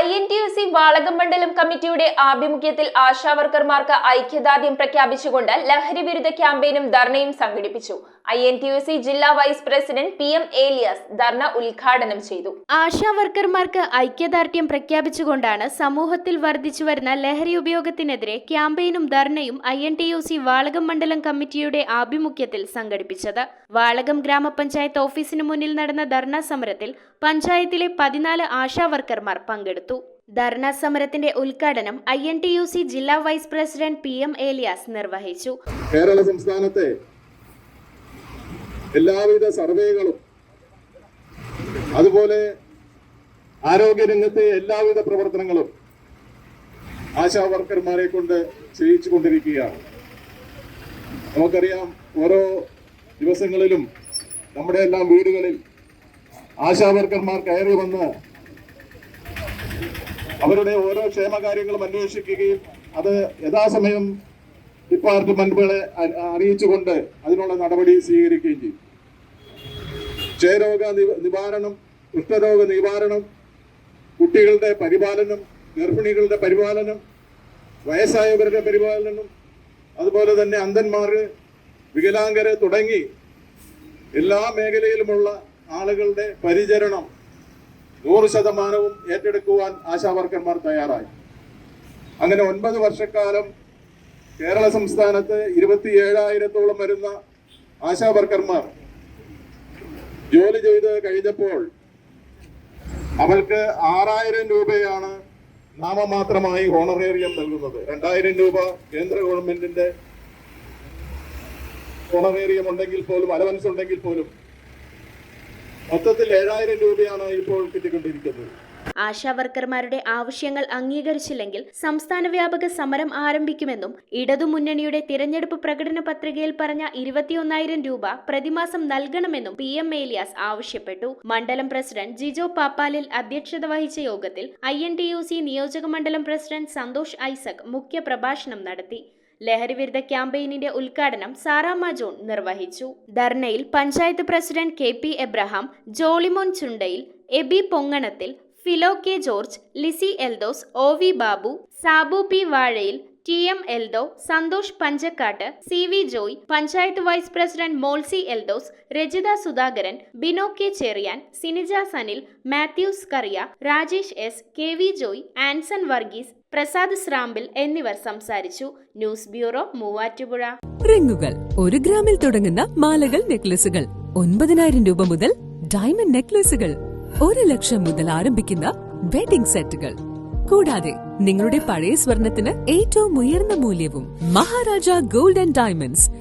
INTUC Valakom മണ്ഡലം കമ്മിറ്റിയുടെ ആഭിമുഖ്യത്തിൽ ആശാവർക്കർമാർക്ക് ഐക്യദാർഢ്യം പ്രഖ്യാപിച്ചുകൊണ്ട് ലഹരി വിരുദ്ധ ക്യാമ്പയിനും ധർണയും സംഘടിപ്പിച്ചു. INTUC ജില്ലാ വൈസ് പ്രസിഡന്റ് PM ഏലിയാസ് ധർണ ഉദ്ഘാടനം ചെയ്തു. ആശാവർക്കർമാർക്ക് ഐക്യദാർഢ്യം പ്രഖ്യാപിച്ചുകൊണ്ടാണ് സമൂഹത്തിൽ വർദ്ധിച്ചുവരുന്ന ലഹരി ഉപയോഗത്തിനെതിരെ ക്യാമ്പയിനും ധർണയും INTUC വാളകം മണ്ഡലം കമ്മിറ്റിയുടെ ആഭിമുഖ്യത്തിൽ സംഘടിപ്പിച്ചത്. വാളകം ഗ്രാമപഞ്ചായത്ത് ഓഫീസിന് മുന്നിൽ നടന്ന ധർണാ സമരത്തിൽ പഞ്ചായത്തിലെ 14 ആശാവർക്കർമാർ പങ്കെടുത്തു. ധർണാ സമരത്തിന്റെ ഉദ്ഘാടനം INTUC ജില്ലാ വൈസ് പ്രസിഡന്റ് PM ഏലിയാസ് നിർവഹിച്ചു. കേരള സംസ്ഥാനത്തെ എല്ലാവിധ സർവേകളും അതുപോലെ ആരോഗ്യരംഗത്തെ എല്ലാവിധ പ്രവർത്തനങ്ങളും ആശാവർക്കർമാരെ കൊണ്ട് ചെയ്യിച്ചു കൊണ്ടിരിക്കുകയാണ്. നമുക്കറിയാം, ഓരോ ദിവസങ്ങളിലും നമ്മുടെ എല്ലാം വീടുകളിൽ ആശാവർക്കർമാർ കയറി വന്ന് അവരുടെ ഓരോ ക്ഷേമകാര്യങ്ങളും അന്വേഷിക്കുകയും അത് യഥാസമയം ഡിപ്പാർട്ട്മെന്റുകളെ അറിയിച്ചുകൊണ്ട് അതിനുള്ള നടപടി സ്വീകരിക്കുകയും ചെയ്യും. ക്ഷയരോഗ നിവാരണം, കുഷ്ഠരോഗ നിവാരണം, കുട്ടികളുടെ പരിപാലനം, ഗർഭിണികളുടെ പരിപാലനം, വയസ്സായവരുടെ പരിപാലനം, അതുപോലെ തന്നെ അന്ധന്മാര്, വികലാംഗര് തുടങ്ങി എല്ലാ മേഖലയിലുമുള്ള ആളുകളുടെ പരിചരണം 100% ഏറ്റെടുക്കുവാൻ ആശാവർക്കർമാർ തയ്യാറായി. അങ്ങനെ 9 വർഷക്കാലം കേരള സംസ്ഥാനത്ത് 27,000-ഓളം വരുന്ന ആശാവർക്കർമാർ ജോലി ചെയ്ത് കഴിഞ്ഞപ്പോൾ അവർക്ക് 6,000 രൂപയാണ് നാമമാത്രമായി ഹോണറേറിയം നൽകുന്നത്. 2,000 രൂപ കേന്ദ്ര ഗവൺമെന്റിന്റെ ഹോണറേറിയം ഉണ്ടെങ്കിൽ പോലും, അലവൻസ് ഉണ്ടെങ്കിൽ പോലും മൊത്തത്തിൽ 7,000 രൂപയാണ് ഇപ്പോൾ കിട്ടിക്കൊണ്ടിരിക്കുന്നത്. ആശാവർക്കർമാരുടെ ആവശ്യങ്ങൾ അംഗീകരിച്ചില്ലെങ്കിൽ സംസ്ഥാന വ്യാപക സമരം ആരംഭിക്കുമെന്നും ഇടതുമുന്നണിയുടെ തിരഞ്ഞെടുപ്പ് പ്രകടന പത്രികയിൽ പറഞ്ഞ 21,000 രൂപ പ്രതിമാസം നൽകണമെന്നും PM ഏലിയാസ് ആവശ്യപ്പെട്ടു. മണ്ഡലം പ്രസിഡന്റ് ജിജോ പാപ്പാലിൽ അധ്യക്ഷത വഹിച്ച യോഗത്തിൽ INTUC നിയോജക മണ്ഡലം പ്രസിഡന്റ് സന്തോഷ് ഐസക് മുഖ്യ പ്രഭാഷണം നടത്തി. ലഹരിവിരുദ്ധ ക്യാമ്പയിനിന്റെ ഉദ്ഘാടനം സാറാമ്മ ജോൺ നിർവഹിച്ചു. ധർണയിൽ panchayat president KP Abraham, Jolymon Chundayil, Aby Ponganathil, Philo K George, Lissy Eldos, OV Babu, Sabu P Vazhayil, TM Eldo, Santhosh Panchakkattu, CV Joy, panchayat vice president Molsy Eldos, Rajitha Sudhakaran, Bino K Cherian, Sinija Sanil, Mathews Kariya, Rajesh S, KV Joy, Anson Varghese, Prasad Srampil എന്നിവർ സംസാരിച്ചു. News bureau, Muvattupuzha. റിങ്ങുകൾ 1 ഗ്രാമിൽ തുടങ്ങുന്ന മാലകൾ, നെക്ലസുകൾ 9,000 രൂപ മുതൽ ഡയമണ്ട് നെക്ലസുകൾ 1 ലക്ഷം മുതൽ ആരംഭിക്കുന്ന വെഡിംഗ് സെറ്റുകൾ, കൂടാതെ നിങ്ങളുടെ പഴയ സ്വർണത്തിന് ഏറ്റവും ഉയർന്ന മൂല്യവും. Maharaja gold and diamonds,